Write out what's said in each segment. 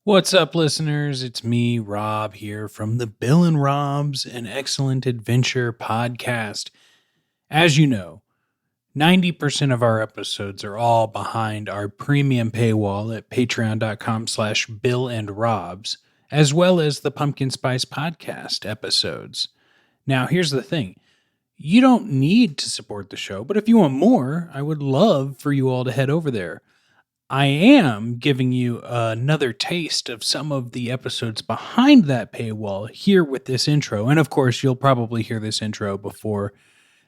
What's up, listeners? It's me, Rob, here from the Bill and Rob's An Excellent Adventure podcast. As you know, 90% of our episodes are all behind our premium paywall at patreon.com/Bill and Rob's, as well as the Pumpkin Spice podcast episodes. Now, here's the thing. You don't need to support the show, but if you want more, I would love for you all to head over there. I am giving you another taste of some of the episodes behind that paywall here with this intro. And of course, you'll probably hear this intro before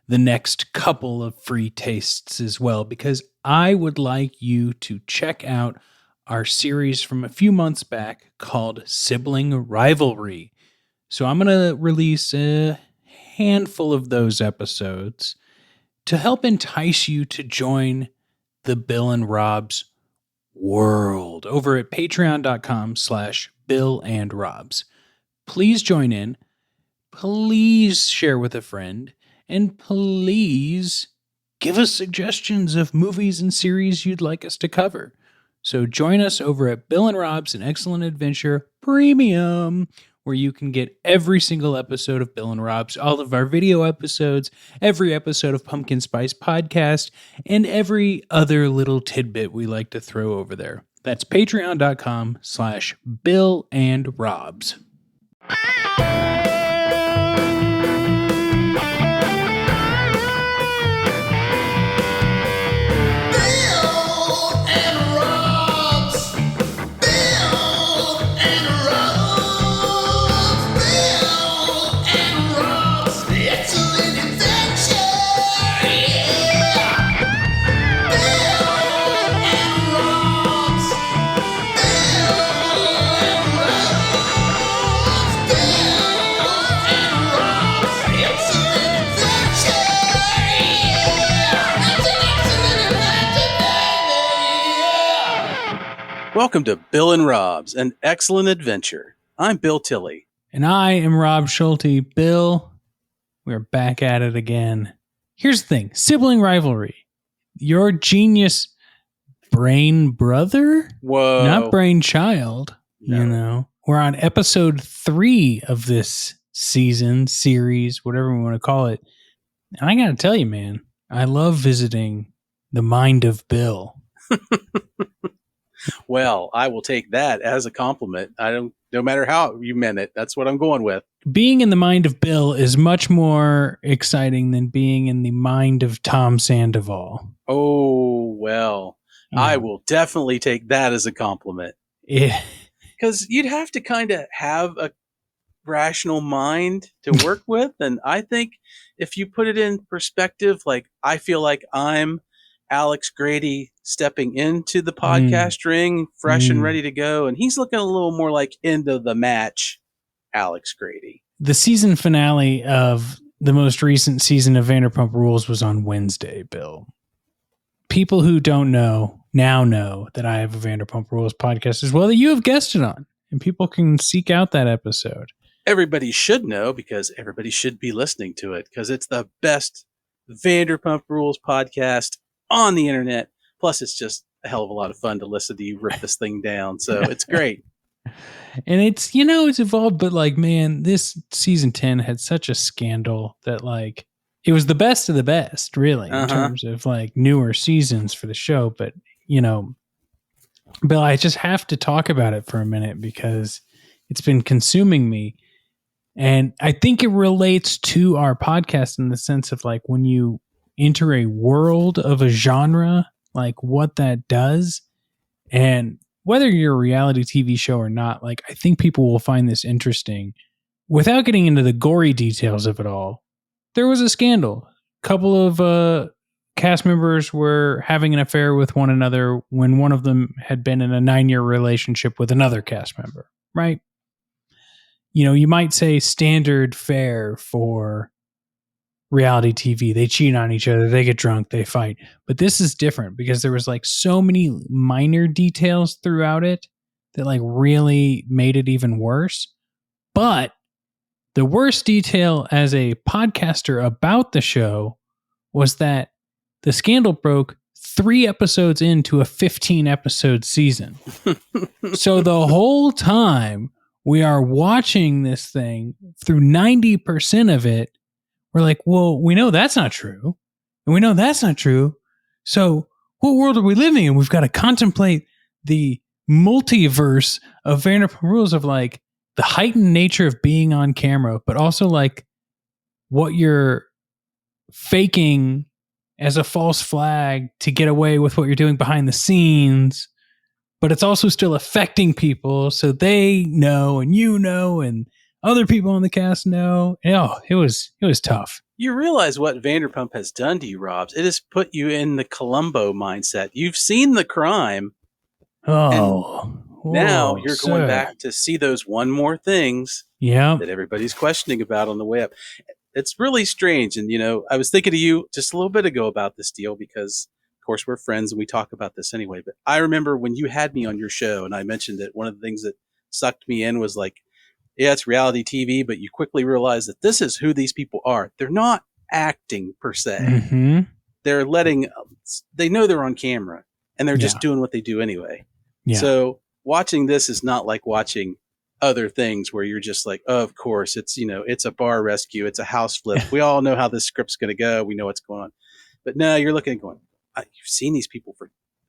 the next couple of free tastes as well, because I would like you to check out our series from a few months back called Sibling Rivalry. So I'm going to release a handful of those episodes to help entice you to join the Bill and Rob's world over at patreon.com/Bill and Rob's. Please join in. Please share with a friend. And please give us suggestions of movies and series you'd like us to cover. So join us over at Bill and Rob's An Excellent Adventure Premium, where you can get every single episode of Bill and Rob's, all of our video episodes, every episode of Pumpkin Spice Podcast, and every other little tidbit we like to throw over there. That's patreon.com/Bill and Rob's. Welcome to Bill and Rob's An Excellent Adventure. I'm Bill Tilley. And I am Rob Schulte. Bill, we're back at it again. Here's the thing. Sibling Rivalry. Your genius brain brother? Whoa. Not brainchild. No. You know. We're on episode 3 of this season, series, whatever we want to call it. And I got to tell you, man, I love visiting the mind of Bill. Well, I will take that as a compliment. No matter how you meant it, that's what I'm going with. Being in the mind of Bill is much more exciting than being in the mind of Tom Sandoval. Oh, well, Yeah. I will definitely take that as a compliment. Yeah. Because you'd have to kind of have a rational mind to work with. And I think if you put it in perspective, like I feel like I'm Alex Grady stepping into the podcast ring, fresh and ready to go. And he's looking a little more like end of the match Alex Grady. The season finale of the most recent season of Vanderpump Rules was on Wednesday, Bill. People who don't know now know that I have a Vanderpump Rules podcast as well that you have guested on. And people can seek out that episode. Everybody should know because everybody should be listening to it because it's the best Vanderpump Rules podcast on the internet. Plus, it's just a hell of a lot of fun to listen to you rip this thing down. So it's great. And it's, you know, it's evolved, but like, man, this season 10 had such a scandal that like, it was the best of the best, really, in terms of like newer seasons for the show. But, you know, Bill, I just have to talk about it for a minute because it's been consuming me. And I think it relates to our podcast in the sense of like when you enter a world of a genre, like what that does. And whether you're a reality TV show or not, like I think people will find this interesting. Without getting into the gory details of it all, there was a scandal. A couple of cast members were having an affair with one another when one of them had been in a 9-year relationship with another cast member, right? You know, you might say standard fare for reality TV. They cheat on each other, they get drunk, they fight. But this is different because there was like so many minor details throughout it that like really made it even worse. But the worst detail as a podcaster about the show was that the scandal broke 3 episodes into a 15 episode season. So the whole time we are watching this thing through 90% of it, we're like, well, we know that's not true. And we know that's not true. So what world are we living in? We've got to contemplate the multiverse of Vanderpump Rules, of like the heightened nature of being on camera, but also like what you're faking as a false flag to get away with what you're doing behind the scenes, but it's also still affecting people, so they know and you know and other people on the cast know. Oh, it was tough. You realize what Vanderpump has done to you, Robs. It has put you in the Columbo mindset. You've seen the crime. Oh, now you're going back to see those one more things that everybody's questioning about on the way up. It's really strange. And, I was thinking of you just a little bit ago about this deal because, of course, we're friends and we talk about this anyway. But I remember when you had me on your show and I mentioned that one of the things that sucked me in was like, yeah, it's reality TV, but you quickly realize that this is who these people are. They're not acting per se. Mm-hmm. They know they're on camera and they're just doing what they do anyway. Yeah. So watching this is not like watching other things where you're just like, oh, of course, it's a bar rescue. It's a house flip. We all know how this script's going to go. We know what's going on. But no, you're looking and going, you've seen these people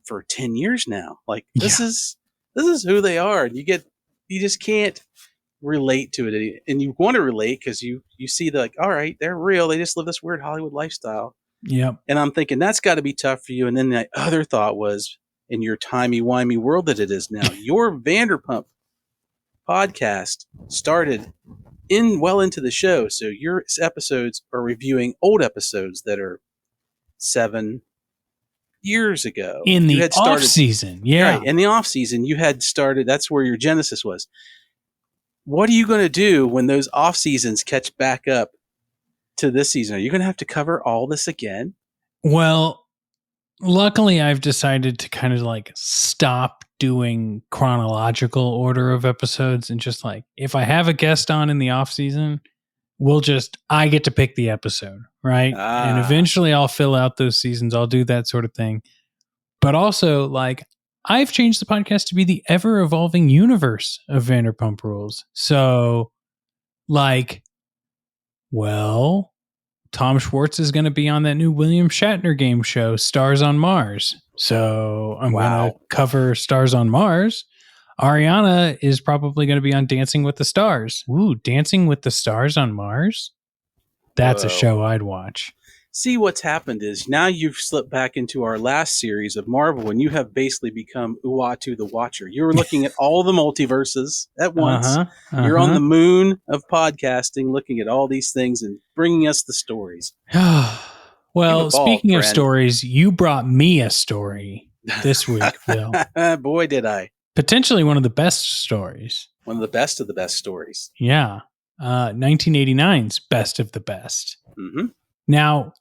for 10 years now. Like this is who they are. And you just can't relate to it. And you want to relate because you see like, all right, they're real. They just live this weird Hollywood lifestyle. Yeah. And I'm thinking that's got to be tough for you. And then the other thought was, in your timey-wimey world that it is now, your Vanderpump podcast started well into the show. So your episodes are reviewing old episodes that are 7 years ago. In the off season. Yeah. Right. In the off season, you had started, that's where your genesis was. What are you going to do when those off seasons catch back up to this season? Are you going to have to cover all this again? Well, luckily I've decided to kind of like stop doing chronological order of episodes and just like, if I have a guest on in the off season, I get to pick the episode, right? And eventually I'll fill out those seasons. I'll do that sort of thing. But also like I've changed the podcast to be the ever evolving universe of Vanderpump Rules. So like, well, Tom Schwartz is going to be on that new William Shatner game show, Stars on Mars. So I'm going to cover Stars on Mars. Ariana is probably going to be on Dancing with the Stars. Ooh, Dancing with the Stars on Mars? That's a show I'd watch. See, what's happened is now you've slipped back into our last series of Marvel and you have basically become Uatu the Watcher. You're looking at all the multiverses at once. You're on the moon of podcasting, looking at all these things and bringing us the stories. Well, speaking of stories, you brought me a story this week, Bill. Boy, did I. Potentially one of the best stories. One of the best stories. Yeah. 1989's Best of the Best. Mm-hmm. Now,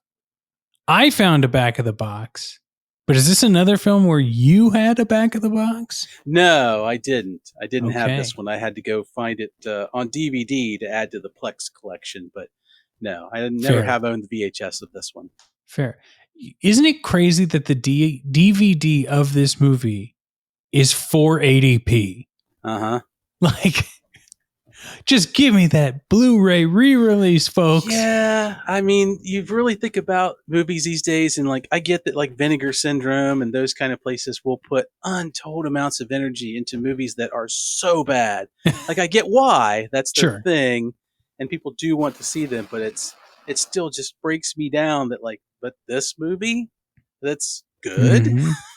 I found a back of the box, but is this another film where you had a back of the box? No, I didn't. I didn't have this one. I had to go find it on DVD to add to the Plex collection, but no, I never have owned the VHS of this one. Fair. Isn't it crazy that the DVD of this movie is 480p? Uh-huh. Like, just give me that Blu-ray re-release, folks. Yeah, I mean, you really think about movies these days, and like, I get that like Vinegar Syndrome and those kind of places will put untold amounts of energy into movies that are so bad. Like, I get why that's their thing, and people do want to see them, but it still just breaks me down that like, but this movie that's good,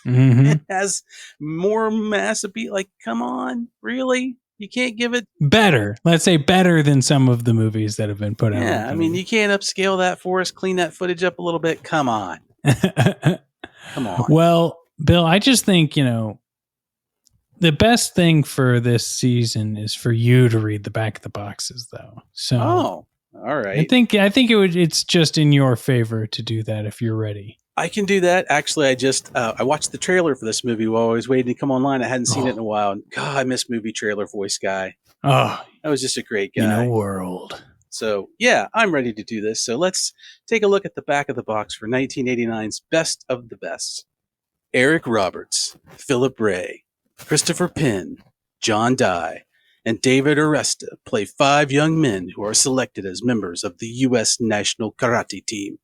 it has more mass appeal. Like, come on, really? You can't give it better. Let's say better than some of the movies that have been put out. Yeah, I mean, you can't upscale that for us, clean that footage up a little bit. Come on. Come on. Well, Bill, I just think, the best thing for this season is for you to read the back of the boxes, though. So, all right. I think it's just in your favor to do that if you're ready. I can do that. Actually, I watched the trailer for this movie while I was waiting to come online. I hadn't seen it in a while. And God, I miss movie trailer voice guy. Oh, that was just a great guy. In a world. So, yeah, I'm ready to do this. So let's take a look at the back of the box for 1989's Best of the Best. Eric Roberts, Philip Ray, Christopher Penn, John Dye, and David Aresta play 5 young men who are selected as members of the U.S. national karate team.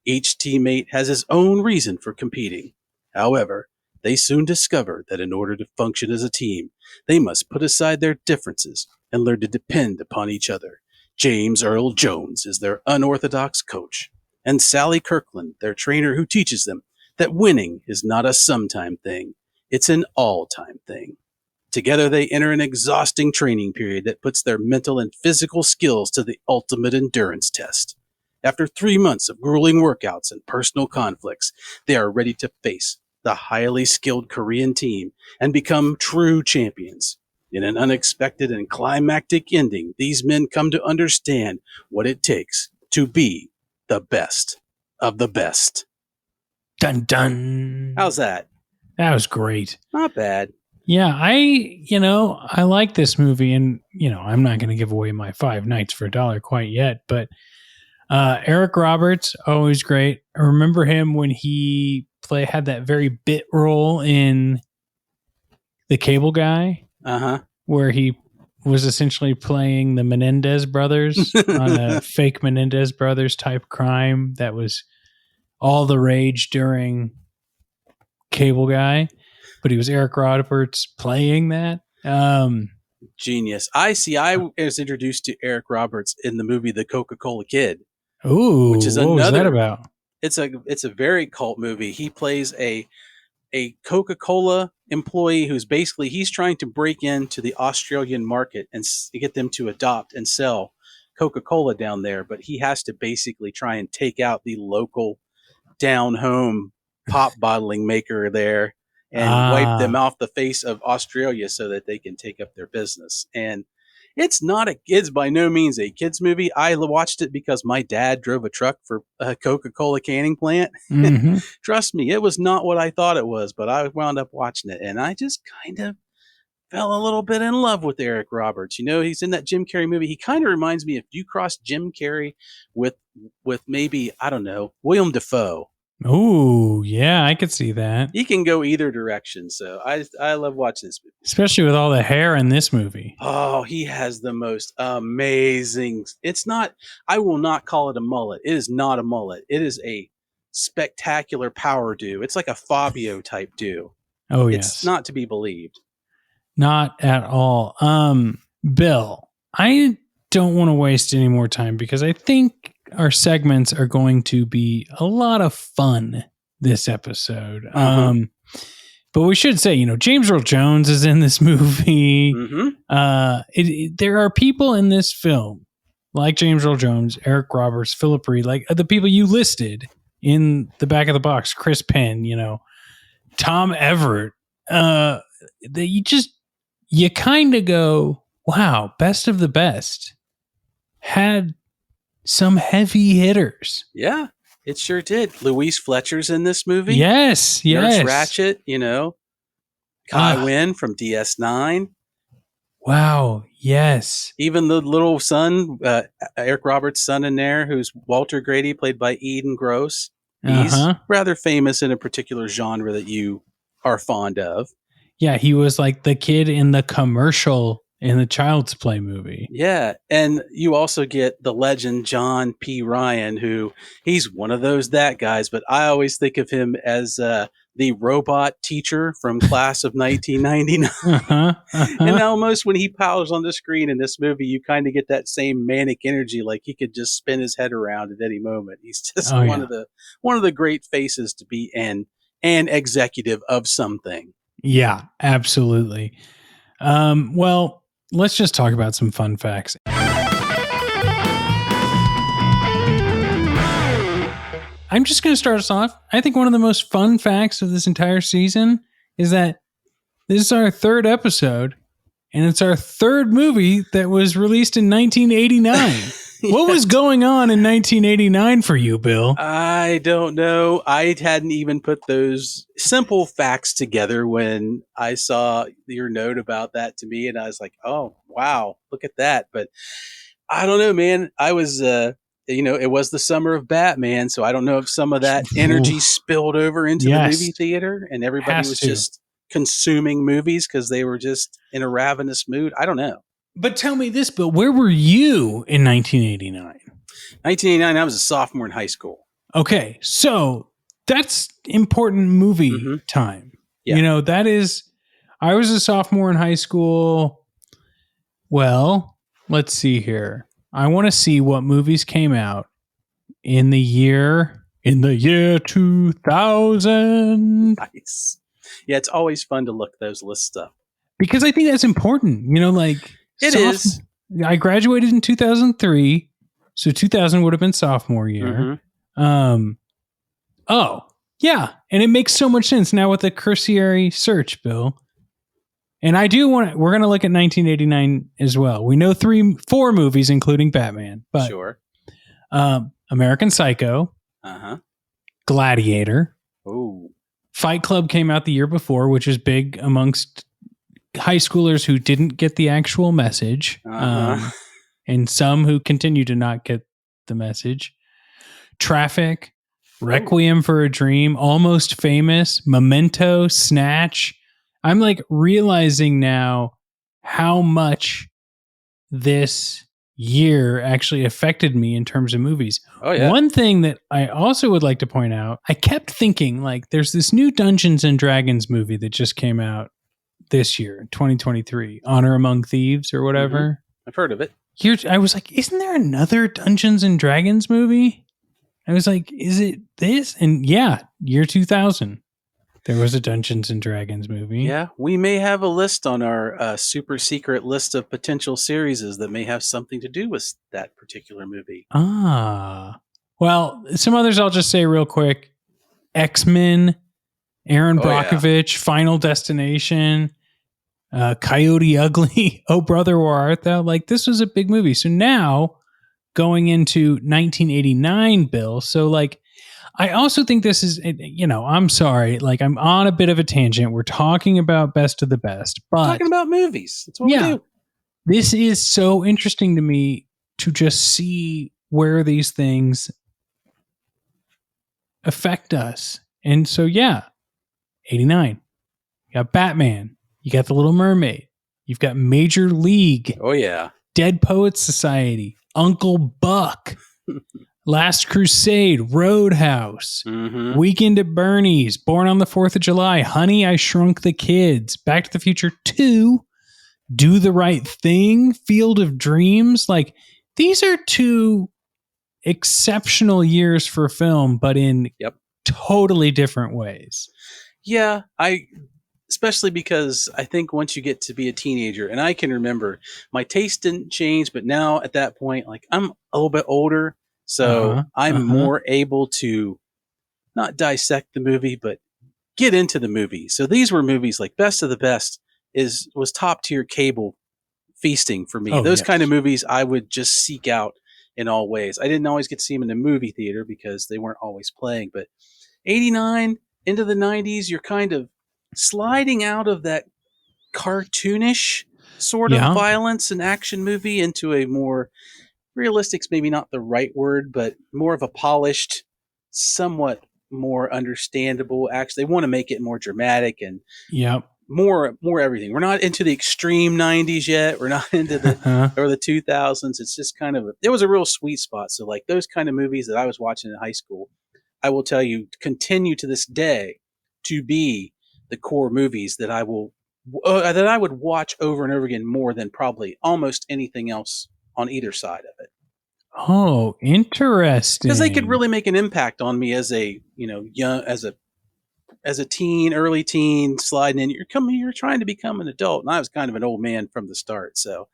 Each teammate has his own reason for competing. However, they soon discover that in order to function as a team, they must put aside their differences and learn to depend upon each other. James Earl Jones is their unorthodox coach, and Sally Kirkland, their trainer who teaches them that winning is not a sometime thing, it's an all-time thing. Together, they enter an exhausting training period that puts their mental and physical skills to the ultimate endurance test. After 3 months of grueling workouts and personal conflicts, they are ready to face the highly skilled Korean team and become true champions. In an unexpected and climactic ending, these men come to understand what it takes to be the best of the best. Dun dun. How's that? That was great. Not bad. Yeah, I like this movie, and I'm not going to give away my 5 nights for $1 quite yet, but Eric Roberts, always great. I remember him when he had that very bit role in The Cable Guy, where he was essentially playing the Menendez brothers on a fake Menendez brothers type crime that was all the rage during Cable Guy, but he was Eric Roberts playing that. Genius. I was introduced to Eric Roberts in the movie The Coca-Cola Kid. Ooh, which is what was that about? It's a very cult movie. He plays a Coca-Cola employee who's basically he's trying to break into the Australian market and get them to adopt and sell Coca-Cola down there, but he has to basically try and take out the local down home pop bottling maker there and wipe them off the face of Australia so that they can take up their business. And it's by no means a kids movie. I watched it because my dad drove a truck for a Coca-Cola canning plant. Mm-hmm. Trust me, it was not what I thought it was, but I wound up watching it and I just kind of fell a little bit in love with Eric Roberts. He's in that Jim Carrey movie. He kind of reminds me if you cross Jim Carrey with maybe, I don't know, William Dafoe. Oh, yeah, I could see that. He can go either direction. So I love watching this movie. Especially with all the hair in this movie. Oh, he has the most amazing. I will not call it a mullet. It is not a mullet. It is a spectacular power do. It's like a Fabio type do. Oh, yes. It's not to be believed. Not at all. Bill, I don't want to waste any more time because I think our segments are going to be a lot of fun this episode. But we should say, James Earl Jones is in this movie. Mm-hmm. There are people in this film like James Earl Jones, Eric Roberts, Philip Reed, like the people you listed in the back of the box, Chris Penn, Tom Everett. You kind of go, wow, best of the best. Had some heavy hitters. Yeah, it sure did. Louise Fletcher's in this movie. Yes. Nurse Ratchet, Kai Wynn from DS9. Wow, yes. Even the little son, Eric Roberts' son in there, who's Walter Grady, played by Eden Gross. He's rather famous in a particular genre that you are fond of. Yeah, he was like the kid in the commercial in the Child's Play movie. Yeah, and you also get the legend John P. Ryan, who he's one of that guys, but I always think of him as the robot teacher from Class of 1999. And almost when he powers on the screen in this movie, you kind of get that same manic energy, like he could just spin his head around at any moment. He's just one of the great faces to be an executive of something. Yeah, absolutely. Well, let's just talk about some fun facts. I'm just going to start us off. I think one of the most fun facts of this entire season is that this is our 3rd episode, and it's our 3rd movie that was released in 1989. Yes. What was going on in 1989 for you, Bill? I don't know. I hadn't even put those simple facts together when I saw your note about that to me, and I was like, oh, wow, look at that. But I don't know, man. I was it was the summer of Batman, so I don't know if some of that energy spilled over into the movie theater and everybody was just consuming movies because they were just in a ravenous mood. I don't know. But tell me this, Bill, where were you in 1989? 1989, I was a sophomore in high school. Okay, so that's important movie time. Yeah. That is, I was a sophomore in high school. Well, let's see here. I want to see what movies came out in the year 2000. Nice. Yeah, it's always fun to look those lists up. Because I think that's important. It is. I graduated in 2003, so 2000 would have been sophomore year. Oh, yeah, and it makes so much sense now with the cursory search, Bill. And I do we're going to look at 1989 as well. We know 4 movies, including Batman. But, sure. American Psycho. Gladiator. Oh. Fight Club came out the year before, which is big amongst high schoolers who didn't get the actual message. And some who continue to not get the message. Traffic. Requiem for a Dream. Almost Famous. Memento. Snatch. I'm like realizing now how much this year actually affected me in terms of movies. Oh, yeah. One thing that I also would like to point out, I kept thinking like there's this new Dungeons and Dragons movie that just came out this year, 2023, Honor Among Thieves or whatever. I've heard of it. I was like, isn't there another Dungeons and Dragons movie? I was like, is it this? And yeah, year 2000. There was a Dungeons and Dragons movie. Yeah, we may have a list on our super secret list of potential series that may have something to do with that particular movie. Well, some others I'll just say real quick. X-Men, Aaron Brockovich, Final Destination, Coyote Ugly, Oh Brother, Where Art Thou? Like, this was a big movie. So now, going into 1989, Bill, so like, I also think this is, I'm sorry, like I'm on a bit of a tangent. We're talking about best of the best, but we're talking about movies. That's what we do. This is so interesting to me to just see where these things affect us. And so, 89. You got Batman. You got The Little Mermaid. You've got Major League. Oh, yeah. Dead Poets Society. Uncle Buck. Last Crusade, Roadhouse, Weekend at Bernie's, Born on the 4th of July, Honey, I Shrunk the Kids, Back to the Future 2, Do the Right Thing, Field of Dreams. Like, these are 2 exceptional years for film, but in totally different ways. Yeah, especially because I think once you get to be a teenager, and I can remember my taste didn't change, but now at that point, like I'm a little bit older. So I'm more able to not dissect the movie, but get into the movie. So these were movies like Best of the Best was top tier cable feasting for me. Those kind of movies I would just seek out in all ways. I didn't always get to see them in the movie theater because they weren't always playing. But 89 into the 90s, you're kind of sliding out of that cartoonish sort of violence and action movie into a more realistic's maybe not the right word, but more of a polished, somewhat more understandable. Actually, they want to make it more dramatic and more everything. We're not into the extreme 90s yet. We're not into the or the 2000s. It's just kind of it was a real sweet spot. So like those kind of movies that I was watching in high school, I will tell you, continue to this day to be the core movies that I would watch over and over again more than probably almost anything else on either side of it. Oh, interesting. Because they could really make an impact on me as a, young, as a teen, early teen, sliding in. You're trying to become an adult, and I was kind of an old man from the start. So,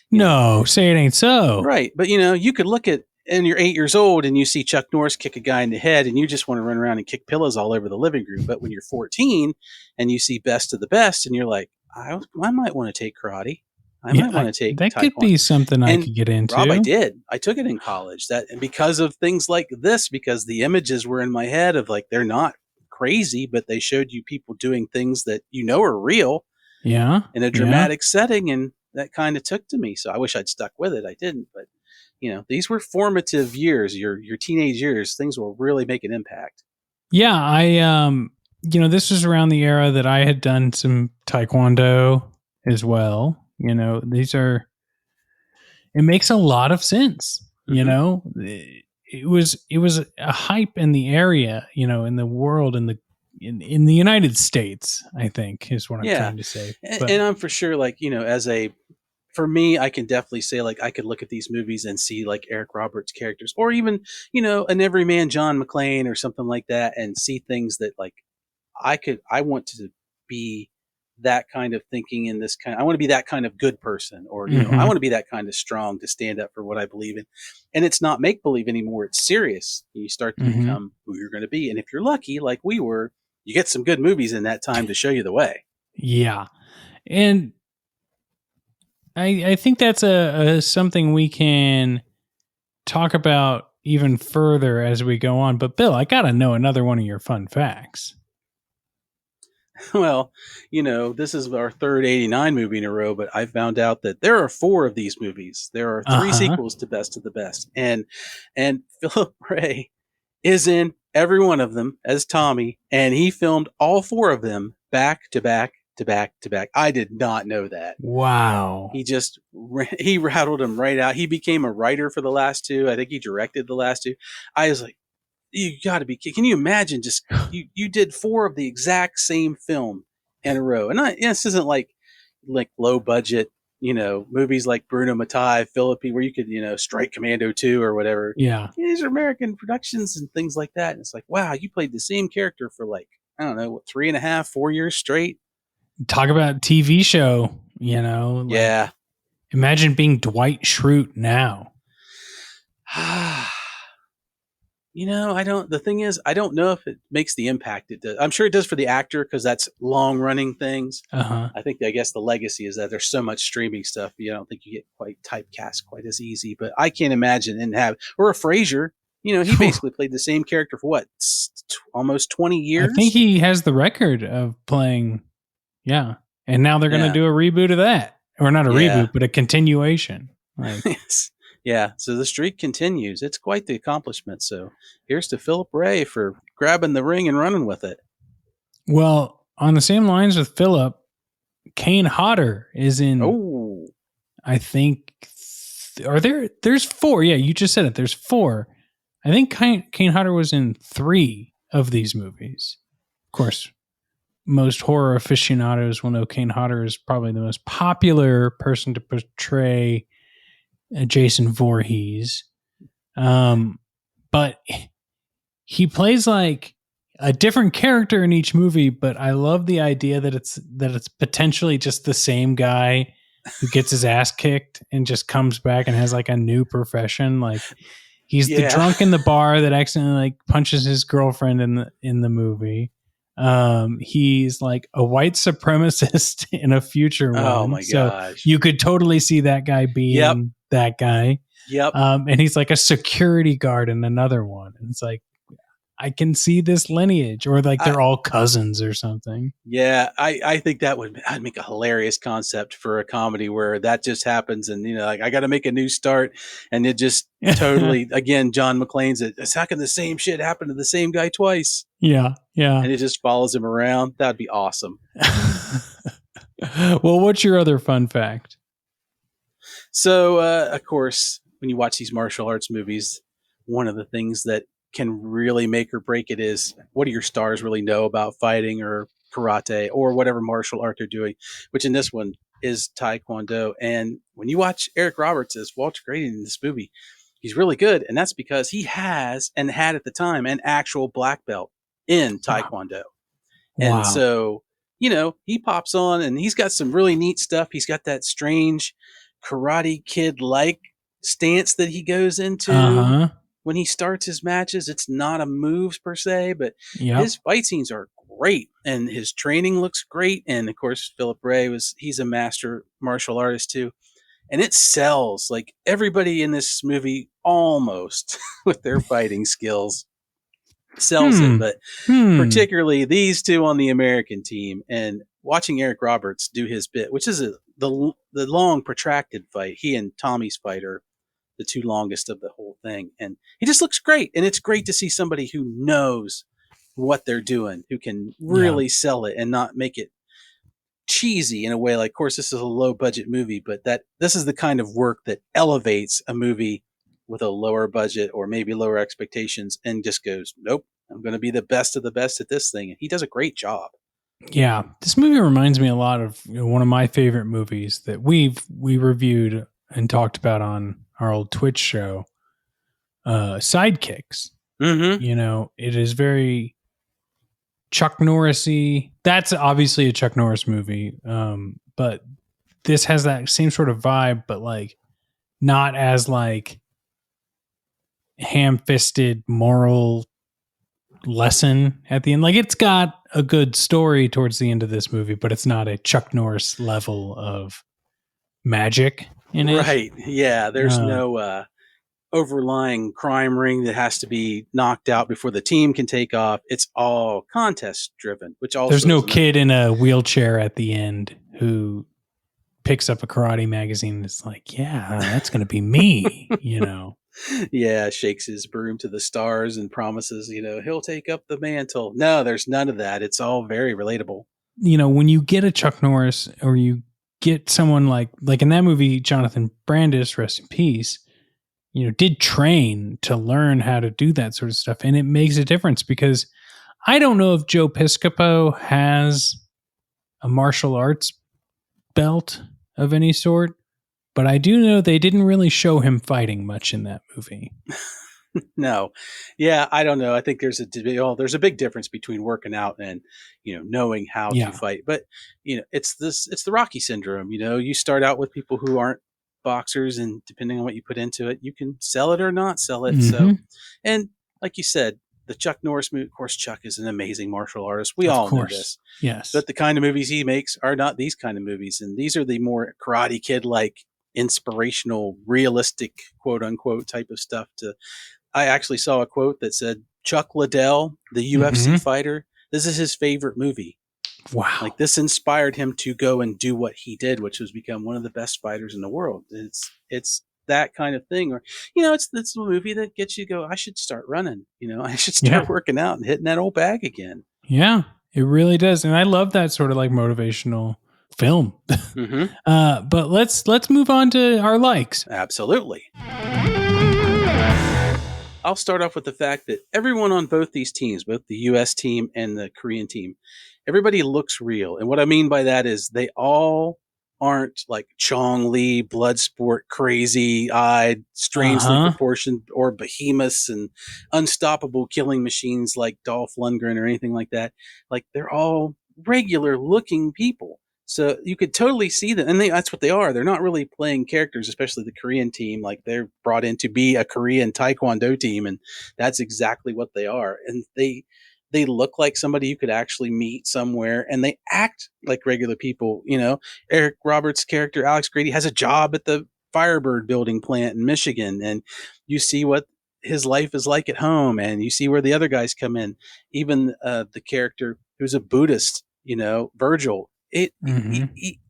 say it ain't so. Right, but you could look at, and you're 8 years old, and you see Chuck Norris kick a guy in the head, and you just want to run around and kick pillows all over the living room. But when you're 14, and you see Best of the Best, and you're like, I might want to take karate. I might want to take that Taekwondo. Could be something I could get into. Rob, I did. I took it in college. And because of things like this, because the images were in my head of like they're not crazy, but they showed you people doing things that are real. Yeah. In a dramatic setting, and that kind of took to me. So I wish I'd stuck with it. I didn't, but these were formative years, your teenage years. Things will really make an impact. Yeah, this was around the era that I had done some taekwondo as well. It makes a lot of sense. Mm-hmm. It was a hype in the area, in the world, in the United States, I think is what I'm Yeah, trying to say. and, But and I'm for sure, like, for me, I can definitely say, like, I could look at these movies and see like Eric Roberts characters, or even an everyman John McClane or something like that, and see things that, like, I want to be that kind of thinking in this kind. I want to be that kind of good person, or I mhm. want to be that kind of strong to stand up for what I believe in. And it's not make believe anymore; it's serious. You start to Mhm. become who you're going to be, and if you're lucky, like we were, you get some good movies in that time to show you the way. Yeah. And I think that's a something we can talk about even further as we go on. But Bill, I got to know another one of your fun facts. Well, this is our third 89 movie in a row, but I found out that there are four of these movies. There are three Uh-huh. sequels to Best of the Best. And Philip Ray is in every one of them as Tommy, and he filmed all four of them back to back to back to back. I did not know that. Wow. He rattled them right out. He became a writer for the last two. I think he directed the last two. I was like, you got to be kidding. Can you imagine, just you did four of the exact same film in a row? And this isn't like low budget, movies like Bruno Mattei, Philippi, where you could, Strike Commando 2 or whatever. Yeah. These are American productions and things like that. And it's like, wow, you played the same character for, like, I don't know, what, 3.5, 4 years straight. Talk about TV show, like Yeah. imagine being Dwight Schrute now. The thing is, I don't know if it makes the impact it does. I'm sure it does for the actor, because that's long running things. Uh-huh. I guess the legacy is that there's so much streaming stuff. I don't think you get quite typecast quite as easy, but I can't imagine or a Frasier, he basically played the same character for what, almost 20 I think years. he has the record of playing. Yeah. And now they're going to Yeah. do a reboot of that. Or not a Yeah. reboot, but a continuation. Like, Yes. Yeah. So the streak continues. It's quite the accomplishment. So here's to Philip Ray for grabbing the ring and running with it. well, on the same lines with Philip, Kane Hodder is in, Oh, I think, there's four. Yeah, you just said it. There's four. I think Kane Hodder was in 3 of these movies. Of course, most horror aficionados will know Kane Hodder is probably the most popular person to portray Jason Voorhees. But he plays like a different character in each movie, but I love the idea that it's potentially just the same guy who gets his ass kicked and just comes back and has like a new profession. Like he's the yeah. drunk in the bar that accidentally like punches his girlfriend in the movie. He's like a white supremacist in a future Oh one. my So gosh. you could totally see that guy being that guy. Yep. And he's like a security guard in another one. And it's like, I can see this lineage, or like they're all cousins or something. Yeah, I think I'd make a hilarious concept for a comedy where that just happens, and like, I got to make a new start, and it just totally, again, John McClane's it's how can the same shit happen to the same guy twice? Yeah, yeah. And it just follows him around. That'd be awesome. Well, what's your other fun fact? So, of course, when you watch these martial arts movies, one of the things that can really make or break it is, what do your stars really know about fighting or karate or whatever martial art they're doing, which in this one is taekwondo. And when you watch Eric Roberts as Walter Grady in this movie, he's really good. And that's because he has, and had at the time, an actual black belt in taekwondo. And Wow. so, he pops on and he's got some really neat stuff. He's got that strange Karate Kid like stance that he goes into when he starts his matches. It's not a moves per se, but his fight scenes are great, and his training looks great. And of course, Philip Ray he's a master martial artist too. And it sells. Like, everybody in this movie almost with their fighting skills sells it, but particularly these two on the American team. And watching Eric Roberts do his bit, which is the long protracted fight, he and Tommy's fight are the two longest of the whole thing. And he just looks great. And it's great to see somebody who knows what they're doing, who can really sell it and not make it cheesy in a way. Like, of course, this is a low budget movie, but this is the kind of work that elevates a movie with a lower budget or maybe lower expectations and just goes, nope, I'm going to be the best of the best at this thing. And he does a great job. Yeah, this movie reminds me a lot of one of my favorite movies that we reviewed and talked about on our old Twitch show, Sidekicks. Mm-hmm. It is very Chuck Norris-y. That's obviously a Chuck Norris movie, but this has that same sort of vibe, but like not as like ham-fisted moral lesson at the end. Like, it's got a good story towards the end of this movie, but it's not a Chuck Norris level of magic in it. Right. Yeah. There's no overlying crime ring that has to be knocked out before the team can take off. It's all contest driven, which also there's no kid in a wheelchair at the end who picks up a karate magazine and is like, yeah, that's going to be me, Yeah, shakes his broom to the stars and promises, he'll take up the mantle. No, there's none of that. It's all very relatable. When you get a Chuck Norris or you get someone like in that movie, Jonathan Brandis, rest in peace, did train to learn how to do that sort of stuff. And it makes a difference because I don't know if Joe Piscopo has a martial arts belt of any sort, but I do know they didn't really show him fighting much in that movie. No. Yeah, I don't know. I think there's a big difference between working out and, knowing how to fight. But, it's the Rocky syndrome. You start out with people who aren't boxers, and depending on what you put into it, you can sell it or not sell it. Mm-hmm. So, and like you said, the Chuck Norris movie, of course, Chuck is an amazing martial artist. We all know this. Yes. But the kind of movies he makes are not these kind of movies. And these are the more Karate Kid like inspirational, realistic, quote unquote type of stuff. I actually saw a quote that said Chuck Liddell, the UFC fighter, this is his favorite movie. Wow. Like, this inspired him to go and do what he did, which was become one of the best fighters in the world. It's that kind of thing. Or, it's a movie that gets you to go, I should start running. I should start working out and hitting that old bag again. Yeah, it really does. And I love that sort of like motivational film. But let's move on to our likes. Absolutely. I'll start off with the fact that everyone on both these teams, both the U.S. team and the Korean team, everybody looks real. And what I mean by that is they all aren't like Chong Li, Bloodsport, crazy-eyed, strangely proportioned, or behemoths and unstoppable killing machines like Dolph Lundgren or anything like that. Like, they're all regular-looking people. So you could totally see them, and that's what they are. They're not really playing characters, especially the Korean team. Like, they're brought in to be a Korean Taekwondo team, and that's exactly what they are. And they look like somebody you could actually meet somewhere, and they act like regular people. Eric Roberts' character, Alex Grady, has a job at the Firebird building plant in Michigan, and you see what his life is like at home, and you see where the other guys come in. Even the character who's a Buddhist, Virgil,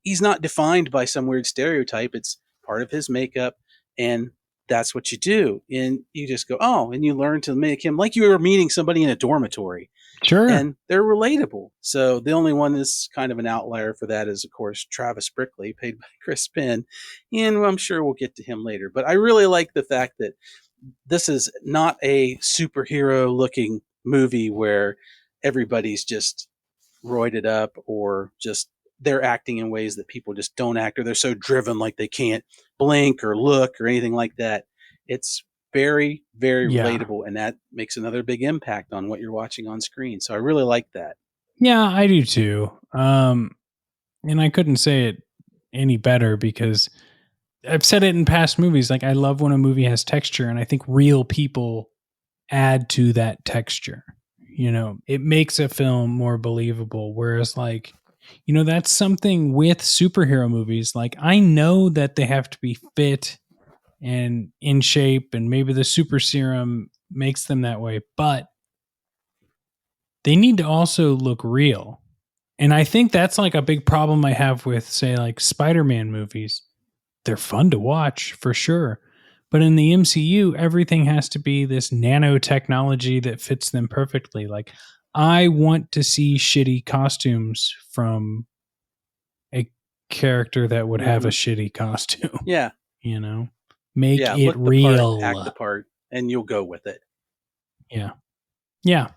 he's not defined by some weird stereotype. It's part of his makeup, and that's what you do. And you just go, oh, and you learn to make him like you were meeting somebody in a dormitory. Sure. And they're relatable. So the only one that's kind of an outlier for that is, of course, Travis Brickley, played by Chris Penn. And I'm sure we'll get to him later. But I really like the fact that this is not a superhero looking movie where everybody's just roided up or just they're acting in ways that people just don't act, or they're so driven like they can't blink or look or anything like that. It's very, very relatable, and that makes another big impact on what you're watching on screen. So I really like that. Yeah, I do too. And I couldn't say it any better because I've said it in past movies. Like, I love when a movie has texture, and I think real people add to that texture. It makes a film more believable. Whereas, like, that's something with superhero movies. Like, I know that they have to be fit and in shape, and maybe the super serum makes them that way, but they need to also look real. And I think that's like a big problem I have with, say, like Spider-Man movies. They're fun to watch for sure, But in the MCU, everything has to be this nanotechnology that fits them perfectly. Like, I want to see shitty costumes from a character that would have a shitty costume. Yeah. You know, make it look the real. part, act the part, and you'll go with it. Yeah. Yeah.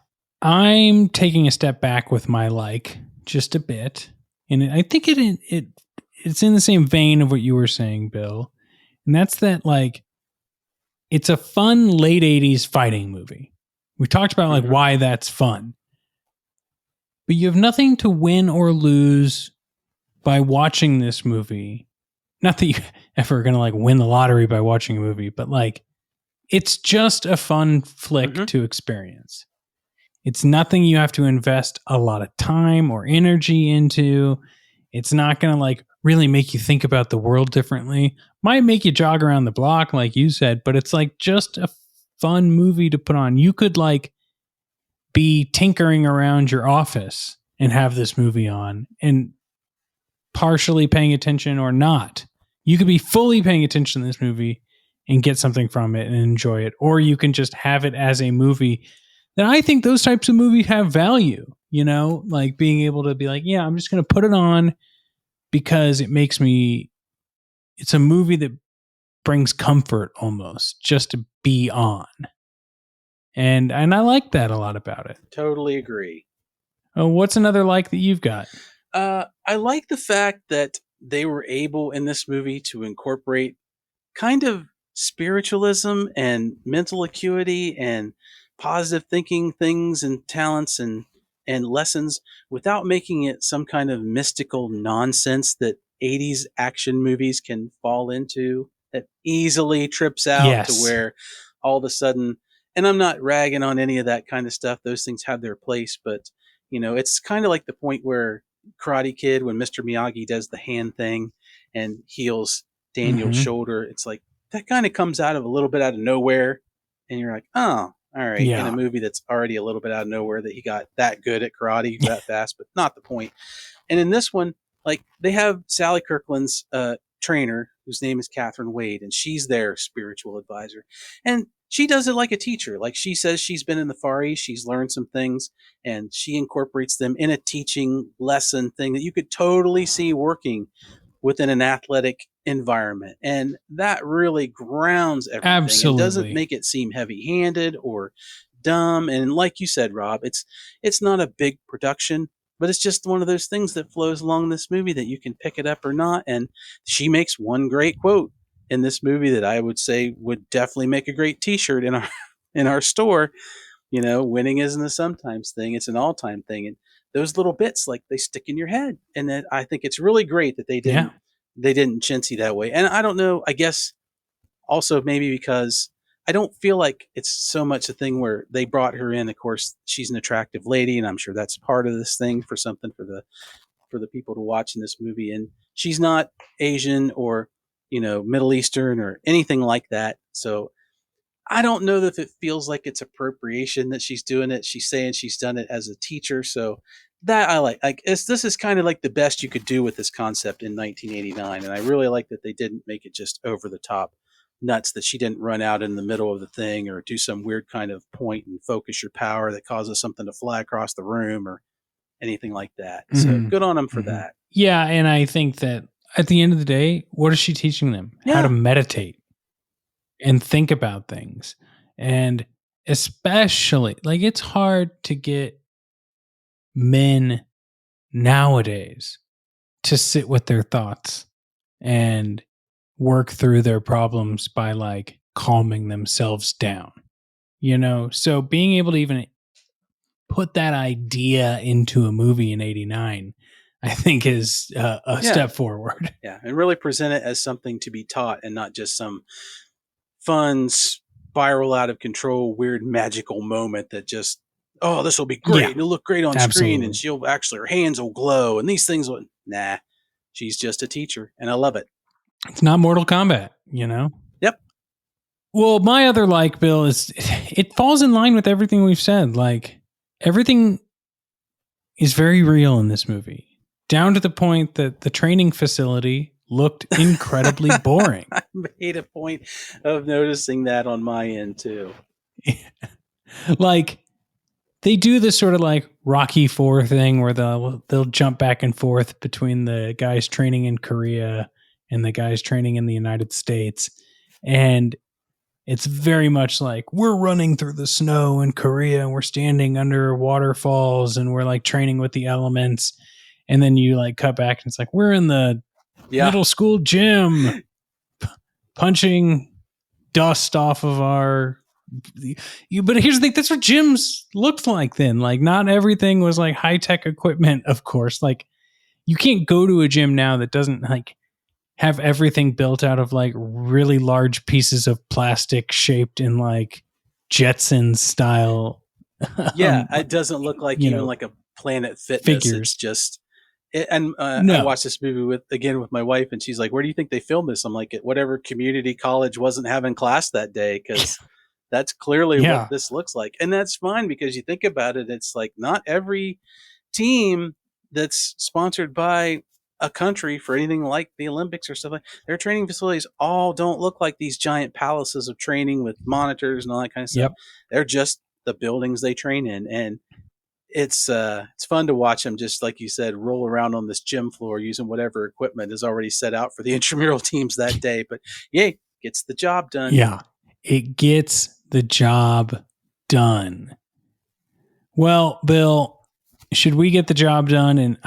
I'm taking a step back with my like just a bit. And I think it's in the same vein of what you were saying, Bill. And that's that, like, it's a fun late 80s fighting movie. We talked about like why that's fun. But you have nothing to win or lose by watching this movie. Not that you ever going to like win the lottery by watching a movie, but like it's just a fun flick to experience. It's nothing you have to invest a lot of time or energy into. It's not going to like really make you think about the world differently. Might make you jog around the block, like you said, but it's like just a fun movie to put on. You could like be tinkering around your office and have this movie on and partially paying attention or not. You could be fully paying attention to this movie and get something from it and enjoy it. Or you can just have it as a movie. And I think those types of movies have value, you know, like being able to be like, yeah, I'm just going to put it on because it makes me, it's a movie that brings comfort almost just to be on. And I like that a lot about it. Totally agree. Oh, what's another like that you've got? I like the fact that they were able in this movie to incorporate kind of spiritualism and mental acuity and positive thinking things and talents and lessons without making it some kind of mystical nonsense that 80s action movies can fall into, that easily trips out to where all of a sudden, and I'm not ragging on any of that kind of stuff, those things have their place, but you know, it's kind of like the point where Karate Kid, when Mr. Miyagi does the hand thing and heals Daniel's shoulder, it's like that kind of comes out of a little bit out of nowhere, and you're like, oh, all right, in a movie that's already a little bit out of nowhere that he got that good at karate that fast, but not the point. And in this one, like they have Sally Kirkland's trainer, whose name is Catherine Wade, and she's their spiritual advisor, and she does it like a teacher. Like she says she's been in the Far East, she's learned some things, and she incorporates them in a teaching lesson thing that you could totally see working within an athletic environment. And that really grounds everything. Absolutely. It doesn't make it seem heavy-handed or dumb. And like you said, Rob, it's not a big production, but it's just one of those things that flows along this movie that you can pick it up or not. And she makes one great quote in this movie that I would say would definitely make a great t-shirt in our store. You know, winning isn't a sometimes thing, it's an all-time thing. And those little bits, like, they stick in your head. And that I think it's really great that they didn't chintzy that way. And I don't know, I guess also maybe because I don't feel like it's so much a thing where they brought her in. Of course, she's an attractive lady, and I'm sure that's part of this thing for something for the people to watch in this movie. And she's not Asian or, you know, Middle Eastern or anything like that. So I don't know if it feels like it's appropriation that she's doing it. She's saying she's done it as a teacher. So that I like. This is kind of like the best you could do with this concept in 1989. And I really like that they didn't make it just over the top nuts, that she didn't run out in the middle of the thing or do some weird kind of point and focus your power that causes something to fly across the room or anything like that. So good on them for that. Yeah. And I think that at the end of the day, what is she teaching them? How to meditate and think about things. And especially, like, it's hard to get men nowadays to sit with their thoughts and work through their problems by like calming themselves down, you know? So being able to even put that idea into a movie in 89, I think is a step forward. Yeah. And really present it as something to be taught and not just some fun spiral out of control, weird magical moment that just, oh, this will be great. It'll look great on screen, and she'll actually, her hands will glow and these things will, nah, she's just a teacher, and I love it. It's not Mortal Kombat, you know? Yep. Well, my other like, Bill, is it falls in line with everything we've said. Like, everything is very real in this movie, down to the point that the training facility looked incredibly boring. made a point of noticing that on my end too. Like they do this sort of like Rocky IV thing where they'll jump back and forth between the guys training in Korea and the guys training in the United States. And it's very much like we're running through the snow in Korea and we're standing under waterfalls and we're like training with the elements. And then you like cut back and it's like we're in the middle school gym punching dust off of our but here's the thing, that's what gyms looked like then. Like not everything was like high-tech equipment, of course. Like you can't go to a gym now that doesn't like have everything built out of like really large pieces of plastic shaped in like Jetson style. Yeah, it doesn't look like even like a Planet Fitness. Figures. It's just I watched this movie with my wife, and she's like, "Where do you think they filmed this?" I'm like, "At whatever community college wasn't having class that day," because that's clearly what this looks like. And that's fine because you think about it, it's like not every team that's sponsored by a country for anything like the Olympics or stuff like their training facilities all don't look like these giant palaces of training with monitors and all that kind of stuff. They're just the buildings they train in. And it's fun to watch them, just like you said, roll around on this gym floor using whatever equipment is already set out for the intramural teams that day. But yeah, gets the job done. Yeah, it gets the job done. Well, Bill, should we get the job done? And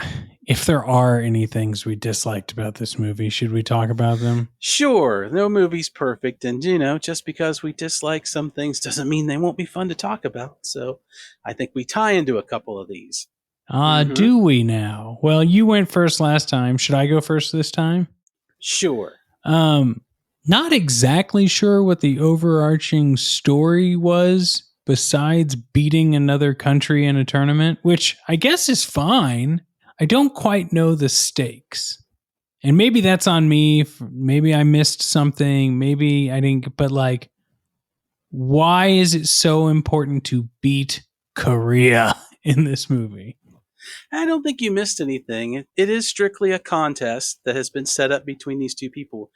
if there are any things we disliked about this movie, should we talk about them? Sure. No movie's perfect. And, just because we dislike some things doesn't mean they won't be fun to talk about. So I think we tie into a couple of these. Do we now? Well, you went first last time. Should I go first this time? Sure. Not exactly sure what the overarching story was besides beating another country in a tournament, which I guess is fine. I don't quite know the stakes. And maybe that's on me. Maybe I missed something. Maybe I didn't. But like, why is it so important to beat Korea in this movie? I don't think you missed anything. It is strictly a contest that has been set up between these two people.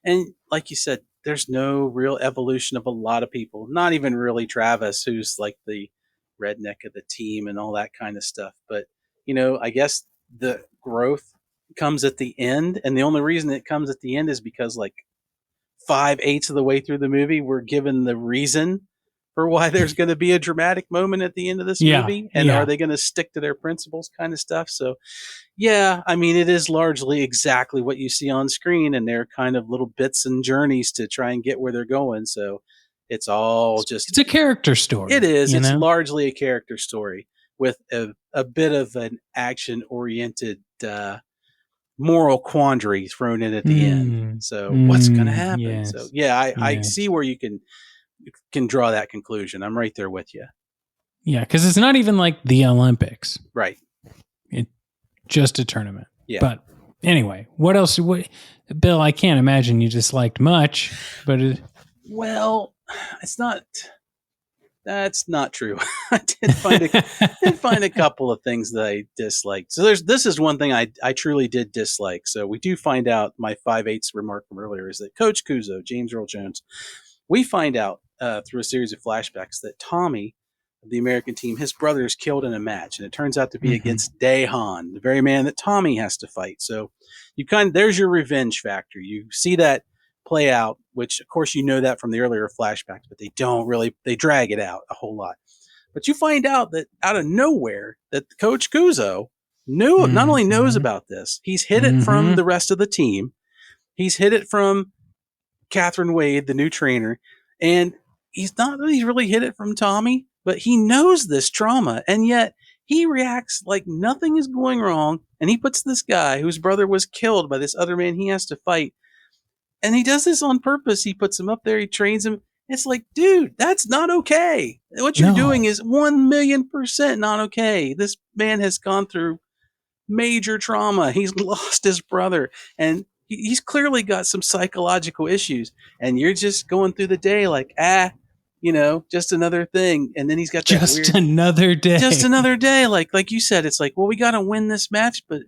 And like you said, there's no real evolution of a lot of people, not even really Travis, who's like the redneck of the team and all that kind of stuff. But, I guess the growth comes at the end. And the only reason it comes at the end is because like 5/8 of the way through the movie, we're given the reason for why there's going to be a dramatic moment at the end of this movie. And are they going to stick to their principles kind of stuff? So, yeah, I mean, it is largely exactly what you see on screen, and they're kind of little bits and journeys to try and get where they're going. So it's all it's a character story. It is. It's largely a character story with a bit of an action-oriented moral quandary thrown in at the end. So what's going to happen? Yes. So, yeah, I see where you can draw that conclusion. I'm right there with you. Yeah, because it's not even like the Olympics. Right. It's just a tournament. Yeah. But anyway, what else? Bill, I can't imagine you disliked much, but well, that's not true. I did find a couple of things that I disliked. So this is one thing I truly did dislike. So we do find out, my 5/8 remark from earlier is that Coach Kuzo, James Earl Jones, we find out through a series of flashbacks that Tommy of the American team, his brother is killed in a match, and it turns out to be against Daehan, the very man that Tommy has to fight. So there's your revenge factor. You see that play out, which of course that from the earlier flashbacks, but they drag it out a whole lot. But you find out that out of nowhere that Coach Kuzo not only knows about this, he's hid it from the rest of the team. He's hid it from Catherine Wade, the new trainer, and he's not really hid it from Tommy, but he knows this trauma, and yet he reacts like nothing is going wrong, and he puts this guy whose brother was killed by this other man he has to fight. And he does this on purpose. He puts him up there. He trains him. It's like, dude, that's not okay. What you're doing is 1,000,000% not okay. This man has gone through major trauma. He's lost his brother, and he's clearly got some psychological issues. And you're just going through the day like, just another thing. And then he's got another day. Just another day. Like you said, it's like, well, we got to win this match, but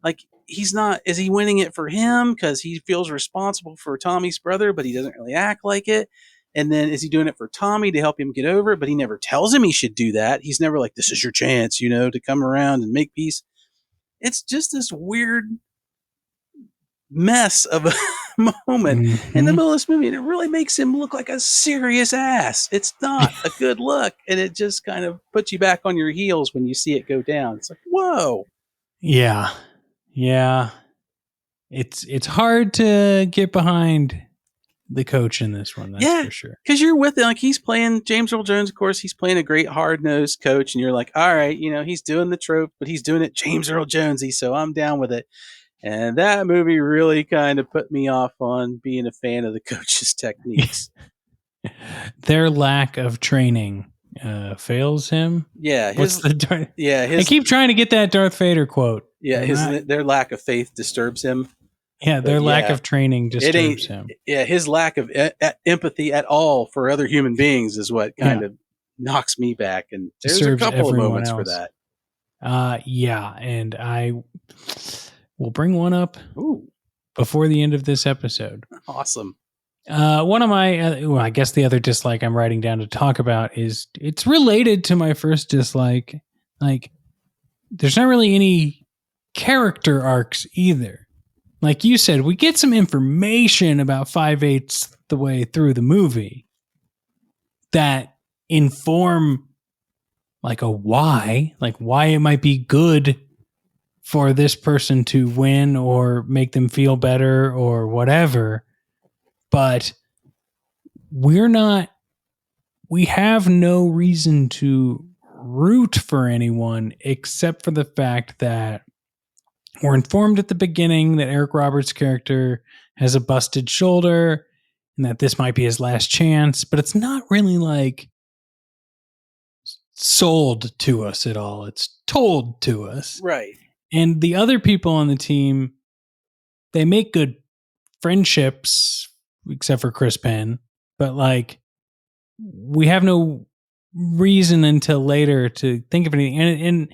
like he's not, is he winning it for him because he feels responsible for Tommy's brother, but he doesn't really act like it? And then is he doing it for Tommy to help him get over it? But he never tells him he should do that. He's never like, this is your chance, to come around and make peace. It's just this weird mess of a moment in the middle of this movie, and it really makes him look like a serious ass. It's not a good look, and it just kind of puts you back on your heels when you see it go down. It's like, whoa. Yeah. It's hard to get behind the coach in this one, that's for sure. Because you're with it. Like, he's playing James Earl Jones, of course. He's playing a great hard-nosed coach, and you're like, all right, he's doing the trope, but he's doing it James Earl Jonesy, so I'm down with it. And that movie really kind of put me off on being a fan of the coach's techniques. Their lack of training fails him. Yeah. I keep trying to get that Darth Vader quote. Yeah, their lack of faith disturbs him. Yeah, their lack of training disturbs him. Yeah, his lack of empathy at all for other human beings is what kind of knocks me back. And there's disturbs a couple of moments else. for that. And I will bring one up before the end of this episode. Awesome. One of my, I guess the other dislike I'm writing down to talk about is it's related to my first dislike. Like, there's not really any character arcs either. Like you said, we get some information about 5/8 the way through the movie that inform like why it might be good for this person to win or make them feel better or whatever. But we have no reason to root for anyone except for the fact that we're informed at the beginning that Eric Roberts' character has a busted shoulder and that this might be his last chance, but it's not really like sold to us at all. It's told to us. Right. And the other people on the team, they make good friendships, except for Chris Penn, but like we have no reason until later to think of anything. And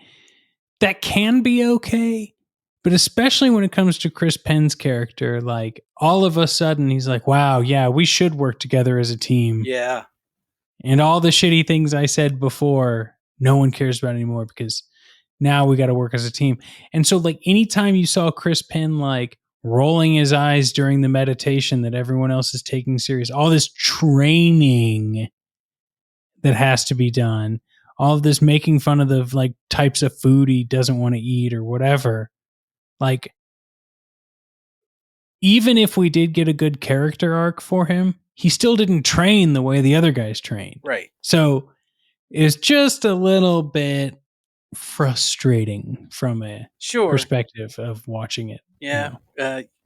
that can be okay. But especially when it comes to Chris Penn's character, like all of a sudden he's like, wow, yeah, we should work together as a team. Yeah. And all the shitty things I said before, no one cares about anymore because now we got to work as a team. And so like anytime you saw Chris Penn like rolling his eyes during the meditation that everyone else is taking serious, all this training that has to be done, all of this making fun of the like types of food he doesn't want to eat or whatever. Like, even if we did get a good character arc for him, he still didn't train the way the other guys trained. Right. So it's just a little bit frustrating from a perspective of watching it. Yeah.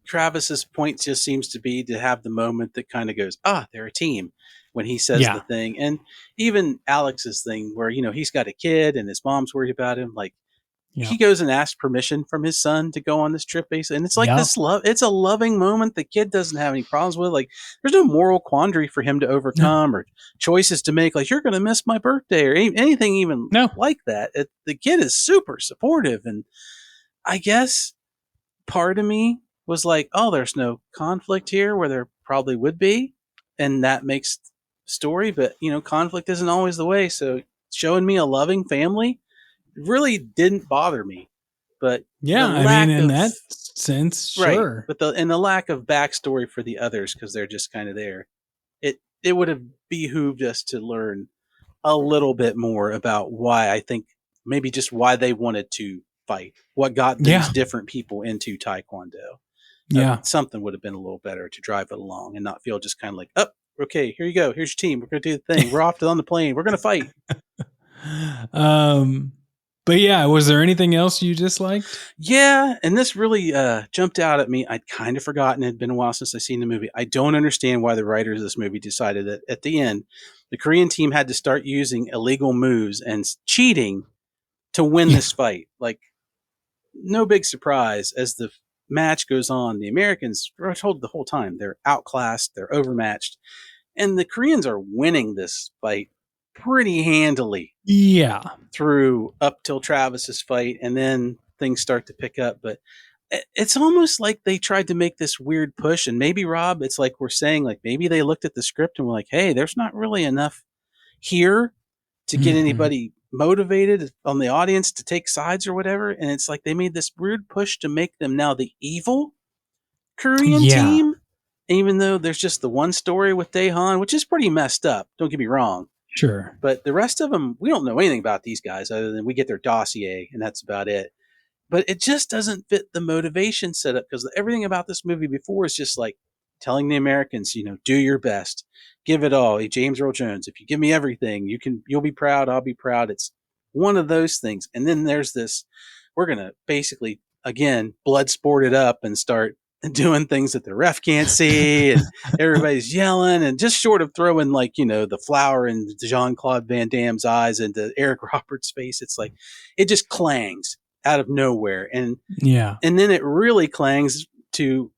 Travis's point just seems to be to have the moment that kind of goes, they're a team when he says the thing. And even Alex's thing where, he's got a kid and his mom's worried about him. Like, he goes and asks permission from his son to go on this trip, basically. And it's like this love. It's a loving moment. The kid doesn't have any problems with. Like, there's no moral quandary for him to overcome or choices to make. Like, you're going to miss my birthday or anything even like that. The kid is super supportive. And I guess part of me was like, oh, there's no conflict here where there probably would be. And that makes story. But, conflict isn't always the way. So showing me a loving family really didn't bother me, but in that sense, sure. But the lack of backstory for the others, because they're just kind of there, it would have behooved us to learn a little bit more about why, I think maybe just why they wanted to fight, what got these different people into Taekwondo. Something would have been a little better to drive it along and not feel just kind of like, okay, here you go, here's your team, we're gonna do the thing, we're off on the plane, we're gonna fight. But yeah, was there anything else you disliked? Yeah, and this really jumped out at me. I'd kind of forgotten. It had been a while since I'd seen the movie. I don't understand why the writers of this movie decided that at the end, the Korean team had to start using illegal moves and cheating to win this fight. Like, no big surprise as the match goes on. The Americans are told the whole time they're outclassed, they're overmatched, and the Koreans are winning this fight pretty handily. Yeah. Through up till Travis's fight, and then things start to pick up. But it's almost like they tried to make this weird push, and maybe Rob, it's like we're saying, like maybe they looked at the script and were like, hey, there's not really enough here to get Mhm. anybody motivated on the audience to take sides or whatever. And it's like they made this weird push to make them now the evil Korean Yeah, team, even though there's just the one story with Daehan, which is pretty messed up. Don't get me wrong. sure. But the rest of them, we don't know anything about these guys other than we get their dossier, and that's about it. But it just doesn't fit the motivation setup because everything about this movie before is just like telling the Americans, do your best, give it all. Hey, James Earl Jones, if you give me everything, you'll be proud, I'll be proud. It's one of those things. And then there's this, we're gonna basically again blood sport it up and start doing things that the ref can't see, and everybody's yelling, and just short of throwing like the flour in Jean Claude Van Damme's eyes into Eric Roberts' face. It's like it just clangs out of nowhere, Yeah. and then it really clangs to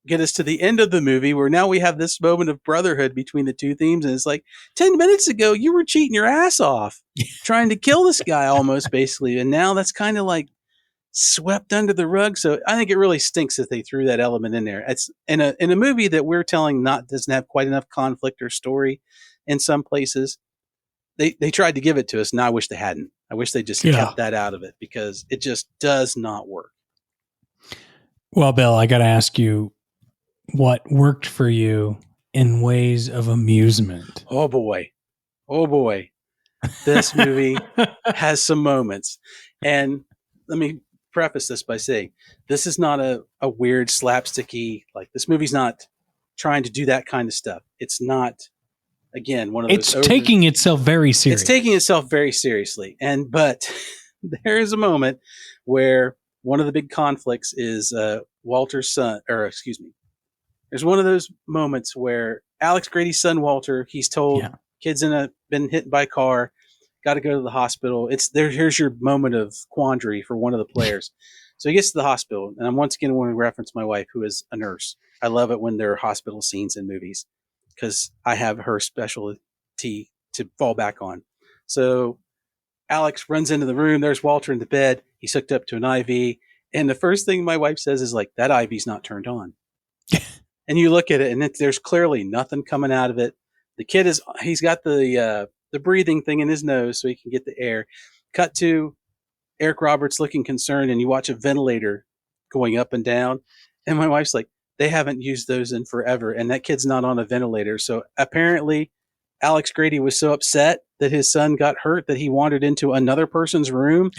get us to the end of the movie where now we have this moment of brotherhood between the two themes, and it's like 10 minutes ago you were cheating your ass off trying to kill this guy almost basically, and now that's kind of like swept under the rug. So I think it really stinks that they threw that element in there. It's in a movie that we're telling not doesn't have quite enough conflict or story in some places. They tried to give it to us, and I wish they hadn't. I wish they just Yeah. kept that out of it because it just does not work. Well, Bill, I got to ask you what worked for you in ways of amusement. Oh boy. Oh boy. This movie has some moments. And let me preface this by saying this is not a weird slapsticky, like this movie's not trying to do that kind of stuff. It's not, again, one of those It's taking itself very it's taking serious. itself very seriously. But there is a moment where one of the big conflicts is Walter's son, or excuse me, there's one of those moments where Alex Grady's son Walter, he's told Yeah. kids been hit by a car, got to go to the hospital. It's there. Here's your moment of quandary for one of the players. So he gets to the hospital, and I'm once again want to reference my wife, who is a nurse. I love it when there are hospital scenes in movies because I have her specialty to fall back on. So Alex runs into the room. There's Walter in the bed. He's hooked up to an IV. And the first thing my wife says is like, that IV's not turned on. And you look at it, and there's clearly nothing coming out of it. The kid he's got the breathing thing in his nose so he can get the air. Cut to Eric Roberts looking concerned, and you watch a ventilator going up and down. And my wife's like, they haven't used those in forever, and that kid's not on a ventilator. So apparently, Alex Grady was so upset that his son got hurt that he wandered into another person's room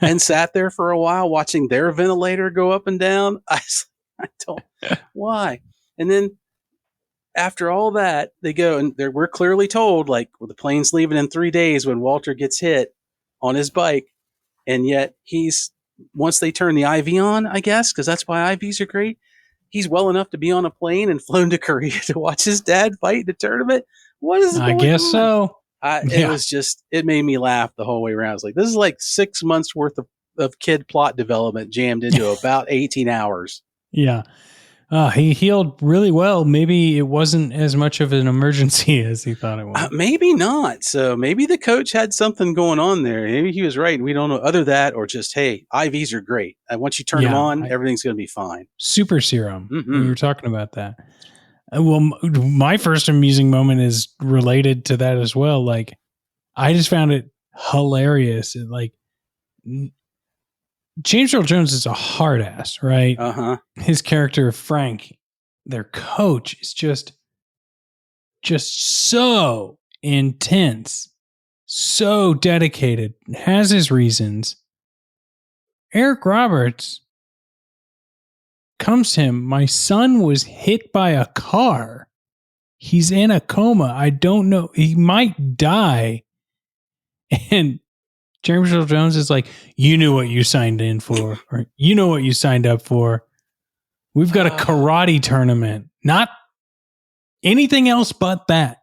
and sat there for a while watching their ventilator go up and down. I don't, why? And then after all that, they go and we're clearly told, like, well, the plane's leaving in 3 days when Walter gets hit on his bike. And yet once they turn the IV on, I guess, because that's why IVs are great, he's well enough to be on a plane and flown to Korea to watch his dad fight in a tournament. What is I going guess on? so. Yeah. It made me laugh the whole way around. It's like, this is like 6 months worth of kid plot development jammed into about 18 hours. Yeah. He healed really well. Maybe it wasn't as much of an emergency as he thought it was. Maybe not. So maybe the coach had something going on there. Maybe he was right. And we don't know other that, or just, hey, IVs are great. And once you turn them on, everything's going to be fine. Super serum. Mm-hmm. We were talking about that. Well, my first amusing moment is related to that as well. Like, I just found it hilarious. Like, James Earl Jones is a hard ass, right? Uh-huh. His character, Frank, their coach, is just so intense, so dedicated, has his reasons. Eric Roberts comes to him. My son was hit by a car. He's in a coma. I don't know. He might die. And James Earl Jones is like, you knew what you signed in for, or you know what you signed up for. We've got a karate tournament, not anything else but that.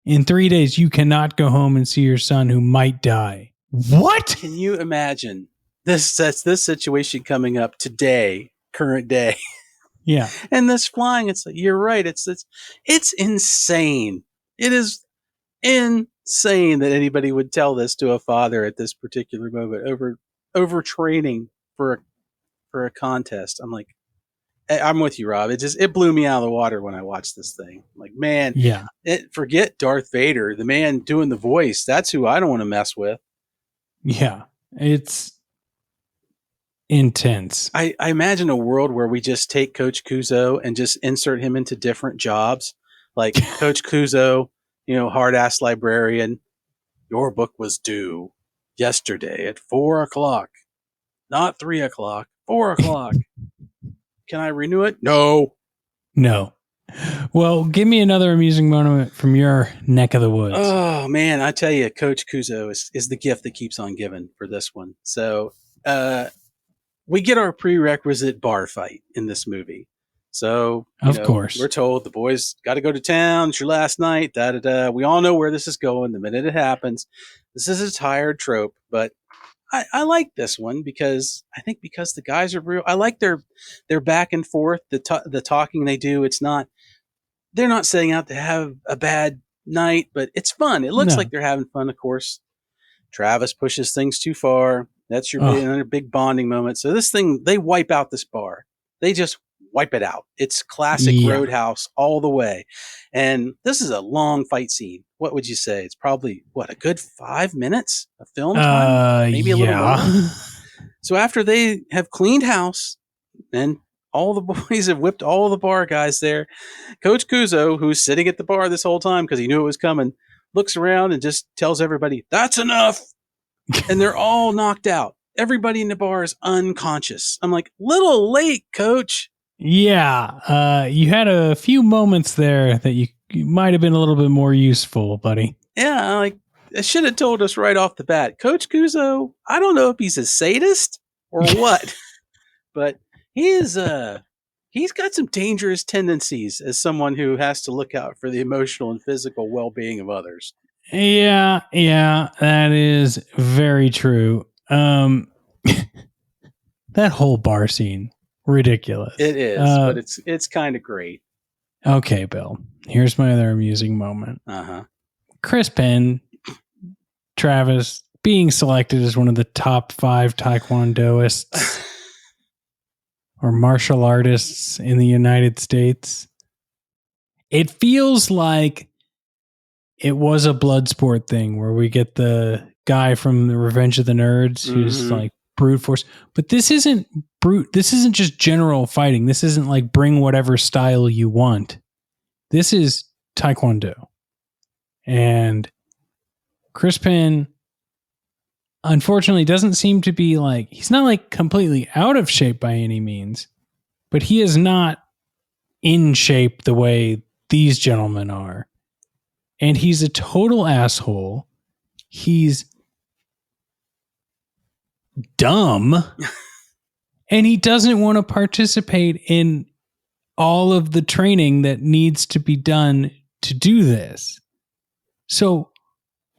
In 3 days, you cannot go home and see your son who might die. What? Can you imagine this situation coming up today, current day? Yeah. And this flying, it's like, you're right. It's insane. It is insane that anybody would tell this to a father at this particular moment over training for for a contest. I'm like, I'm with you, Rob. It blew me out of the water when I watched this thing. I'm like, man, Yeah. forget Darth Vader, the man doing the voice. That's who I don't want to mess with. Yeah. It's intense. I imagine a world where we just take Coach Kuzo and just insert him into different jobs. Like Coach Kuzo, hard ass librarian. Your book was due yesterday at 4:00, not 3:00, 4:00. Can I renew it? No. Well, give me another amusing moment from your neck of the woods. Oh man, I tell you, Coach Kuzo is the gift that keeps on giving for this one. So we get our prerequisite bar fight in this movie. So of course, we're told the boys got to go to town. It's your last night. Da da da. We all know where this is going the minute it happens. This is a tired trope, but I like this one because I think because the guys are real. I like their back and forth, the talking they do. They're not setting out to have a bad night, but it's fun. It looks like they're having fun. Of course, Travis pushes things too far. That's your another big bonding moment. So this thing, they wipe out this bar. They just wipe it out. It's classic Roadhouse all the way. And this is a long fight scene. What would you say? It's probably, a good 5 minutes of film time? Maybe a little more. So after they have cleaned house and all the boys have whipped all the bar guys there, Coach Kuzo, who's sitting at the bar this whole time because he knew it was coming, looks around and just tells everybody, that's enough. And they're all knocked out. Everybody in the bar is unconscious. I'm like, little late, Coach. Yeah. You had a few moments there that you might have been a little bit more useful, buddy. Yeah, like, I should have told us right off the bat. Coach Kuzo, I don't know if he's a sadist or what, but he's got some dangerous tendencies as someone who has to look out for the emotional and physical well-being of others. Yeah, that is very true. That whole bar scene, ridiculous. It is, but it's kind of great. Okay, Bill. Here's my other amusing moment. Chris Penn, Travis, being selected as one of the top 5 taekwondoists or martial artists in the United States. It feels like it was a blood sport thing where we get the guy from the Revenge of the Nerds who's like brute force. But this isn't brute. This isn't just general fighting. This isn't like bring whatever style you want. This is Taekwondo. And Chris Penn, unfortunately, doesn't seem to be like, he's not like completely out of shape by any means, but he is not in shape the way these gentlemen are. And he's a total asshole. He's dumb. And he doesn't want to participate in all of the training that needs to be done to do this. So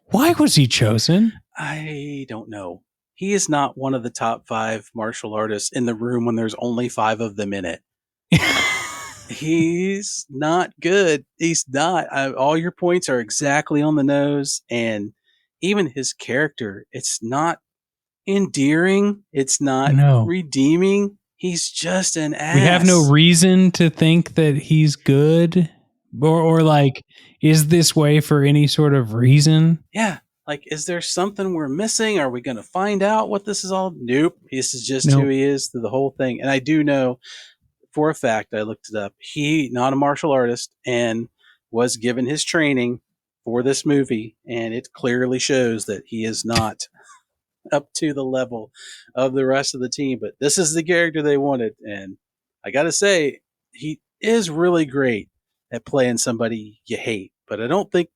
why was he chosen? I don't know. He is not one of the top 5 martial artists in the room when there's only 5 of them in it. He's not good. He's not. All your points are exactly on the nose. And even his character, it's not endearing. It's not redeeming. He's just an ass. We have no reason to think that he's good or like, is this way for any sort of reason? Yeah. Like, is there something we're missing? Are we going to find out what this is all? Nope. This is just who he is through the whole thing. And I do know for a fact, I looked it up, he, not a martial artist, and was given his training for this movie. And it clearly shows that he is not up to the level of the rest of the team. But this is the character they wanted. And I got to say, he is really great at playing somebody you hate. But I don't think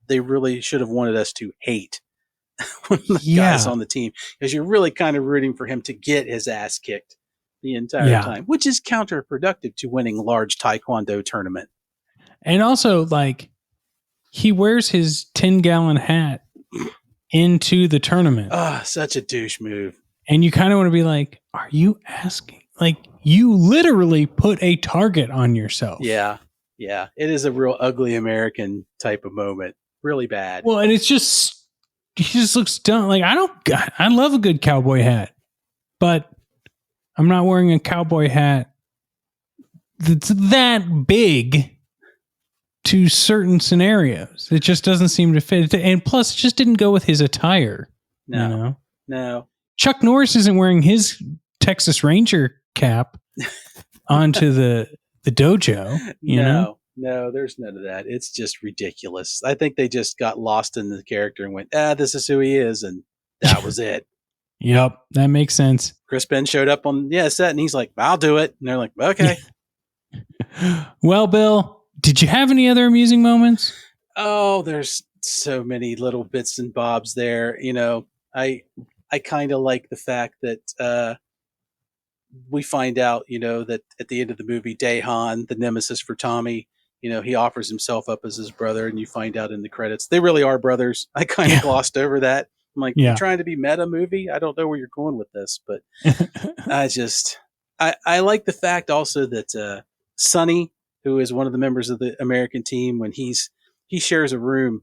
they really should have wanted us to hate one of the guys on the team, because you're really kind of rooting for him to get his ass kicked the entire time, which is counterproductive to winning a large Taekwondo tournament. And also, like, he wears his 10-gallon hat into the tournament. Such a douche move. And you kind of want to be like, are you asking? Like, you literally put a target on yourself. Yeah. Yeah. It is a real ugly American type of moment. Really bad. Well, and it's just, he just looks dumb. Like, I love a good cowboy hat, but I'm not wearing a cowboy hat that's that big to certain scenarios. It just doesn't seem to fit. And plus, it just didn't go with his attire. No, you know? No. Chuck Norris isn't wearing his Texas Ranger cap onto the dojo. You know? No, there's none of that. It's just ridiculous. I think they just got lost in the character and went, this is who he is. And that was it. Yep, that makes sense. Chris Penn showed up on set and he's like, I'll do it. And they're like, okay. Well, Bill, did you have any other amusing moments? Oh, there's so many little bits and bobs there. You know, I kind of like the fact that we find out, you know, that at the end of the movie, Daehan, the nemesis for Tommy, you know, he offers himself up as his brother, and you find out in the credits they really are brothers. I kind of glossed over that. I'm like, you're trying to be meta movie? I don't know where you're going with this, but I like the fact also that Sonny, who is one of the members of the American team, when he shares a room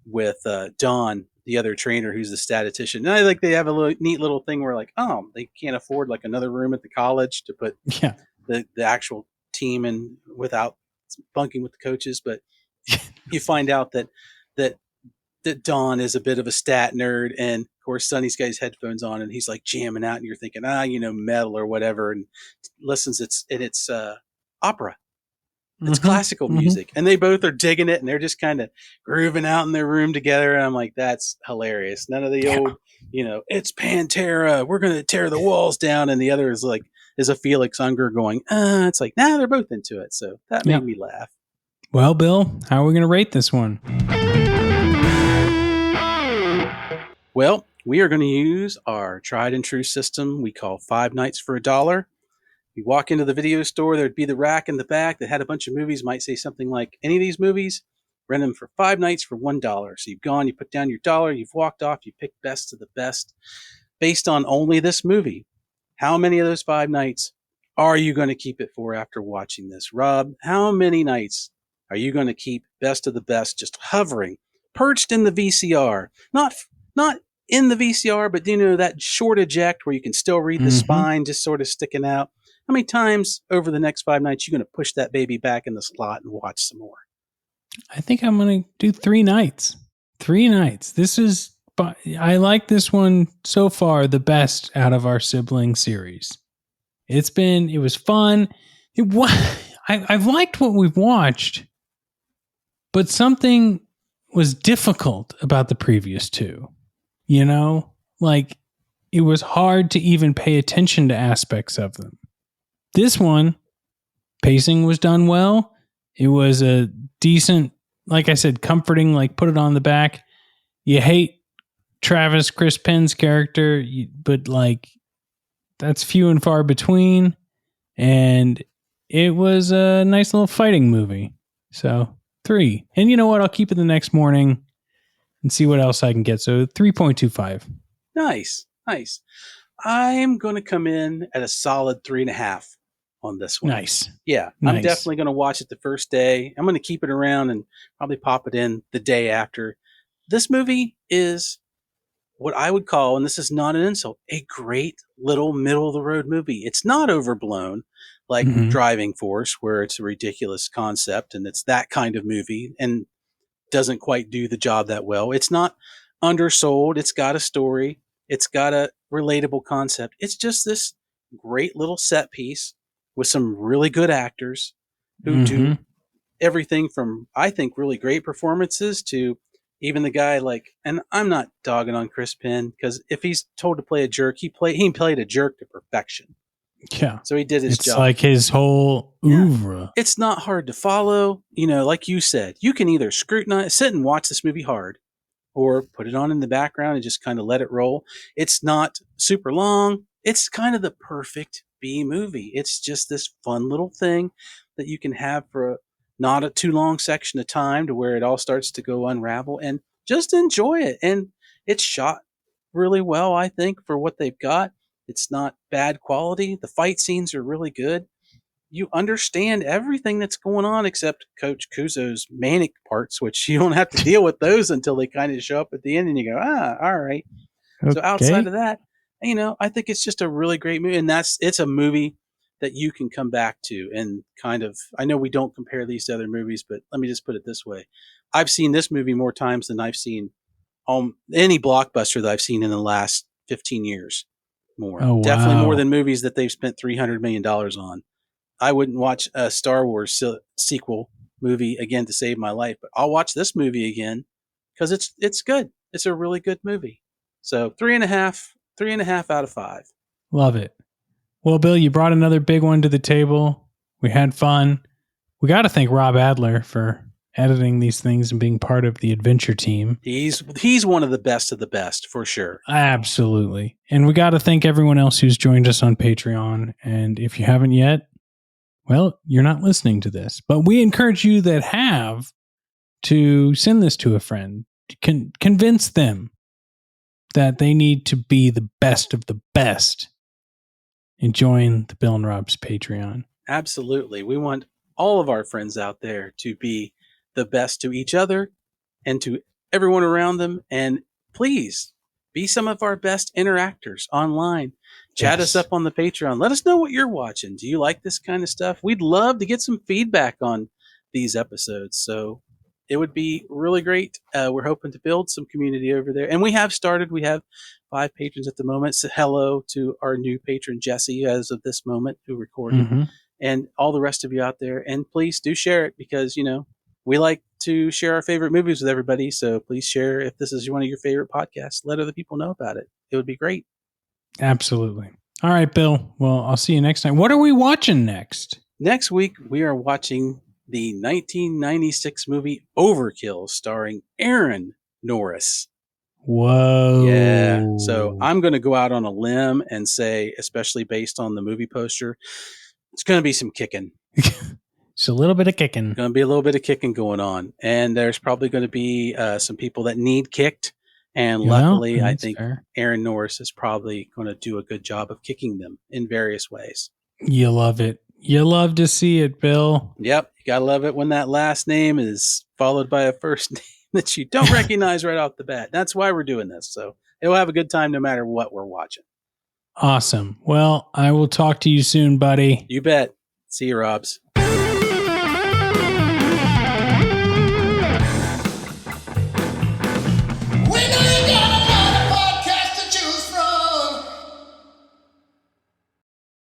with Don, the other trainer, who's the statistician. And I like they have a neat little thing where like, oh, they can't afford like another room at the college to put the actual team in without bunking with the coaches. But you find out that Don is a bit of a stat nerd, and of course Sonny's got his headphones on and he's like jamming out, and you're thinking, you know, metal or whatever, and listens. It's opera. It's classical music, and they both are digging it, and they're just kind of grooving out in their room together. And I'm like, that's hilarious. None of the old, you know, it's Pantera, we're going to tear the walls down. And the other is a Felix Unger going, it's like, they're both into it. So that made me laugh. Well, Bill, how are we going to rate this one? Well, we are going to use our tried and true system we call 5 nights for $1. You walk into the video store, there'd be the rack in the back that had a bunch of movies, might say something like, any of these movies, rent them for 5 nights for $1. So you've gone, you put down your dollar, you've walked off, you pick best of the best based on only this movie. How many of those 5 nights are you going to keep it for after watching this? Rob, how many nights are you going to keep best of the best just hovering, perched in the VCR? Not in the VCR, but you know, that short eject where you can still read the spine just sort of sticking out. How many times over the next 5 nights are you going to push that baby back in the slot and watch some more? I think I'm going to do 3 nights. 3 nights. I like this one so far the best out of our Sibling series. It was fun. I've liked what we've watched, but something was difficult about the previous 2. You know, like it was hard to even pay attention to aspects of them. This one, pacing was done well. It was a decent, like I said, comforting, like put it on the back. You hate Chris Penn's character, but like that's few and far between. And it was a nice little fighting movie. So 3. And you know what? I'll keep it the next morning and see what else I can get. So 3.25. Nice. I'm going to come in at a solid 3.5 on this one. Nice. Yeah, I'm definitely going to watch it the first day. I'm going to keep it around and probably pop it in the day after. This movie is what I would call, and this is not an insult, a great little middle of the road movie. It's not overblown like Driving Force, where it's a ridiculous concept and it's that kind of movie and doesn't quite do the job that well. It's not undersold. It's got a story. It's got a relatable concept. It's just this great little set piece with some really good actors who do everything from, I think, really great performances to even the guy like, and I'm not dogging on Chris Penn because if he's told to play a jerk, he played a jerk to perfection. Yeah. So he did his job. It's like his whole oeuvre. Yeah. It's not hard to follow. You know, like you said, you can either sit and watch this movie hard or put it on in the background and just kind of let it roll. It's not super long. It's kind of the perfect B movie. It's just this fun little thing that you can have for not a too long section of time to where it all starts to go unravel and just enjoy it. And it's shot really well, I think, for what they've got. It's not bad quality. The fight scenes are really good. You understand everything that's going on except Coach Kuzo's manic parts, which you don't have to deal with those until they kind of show up at the end and you go, all right. Okay. So outside of that, I think it's just a really great movie, and it's a movie that you can come back to and kind of. I know we don't compare these to other movies, but let me just put it this way: I've seen this movie more times than I've seen any blockbuster that I've seen in the last 15 years. More, Oh, definitely more wow. than movies that they've spent $300 million on. I wouldn't watch a Star Wars sequel movie again to save my life, but I'll watch this movie again because it's good. It's a really good movie. So 3.5 out of 5. Love it. Well, Bill, you brought another big one to the table. We had fun. We got to thank Rob Adler for editing these things and being part of the adventure team. He's one of the best for sure. Absolutely. And we got to thank everyone else who's joined us on Patreon. And if you haven't yet, well, you're not listening to this. But we encourage you that have to send this to a friend. Convince them that they need to be the best of the best and join the Bill and Rob's Patreon. Absolutely. We want all of our friends out there to be the best to each other and to everyone around them. And please be some of our best interactors online. Chat us up on the Patreon. Let us know what you're watching. Do you like this kind of stuff? We'd love to get some feedback on these episodes. So it would be really great. We're hoping to build some community over there. And we have started. We have 5 patrons at the moment. So hello to our new patron, Jesse, as of this moment, who recorded. Mm-hmm. And all the rest of you out there. And please do share it because, we like to share our favorite movies with everybody. So please share if this is one of your favorite podcasts. Let other people know about it. It would be great. Absolutely. All right, Bill. Well, I'll see you next time. What are we watching next? Next week, we are watching the 1996 movie Overkill starring Aaron Norris. Whoa. Yeah. So I'm going to go out on a limb and say, especially based on the movie poster, it's going to be some kicking. It's a little bit of kicking. Going to be a little bit of kicking going on. And there's probably going to be some people that need kicked. And luckily, I think Aaron Norris is probably going to do a good job of kicking them in various ways. You love it. You love to see it, Bill. Yep. You got to love it when that last name is followed by a first name that you don't recognize right off the bat. That's why we're doing this. So we'll have a good time no matter what we're watching. Awesome. Well, I will talk to you soon, buddy. You bet. See you, Robs.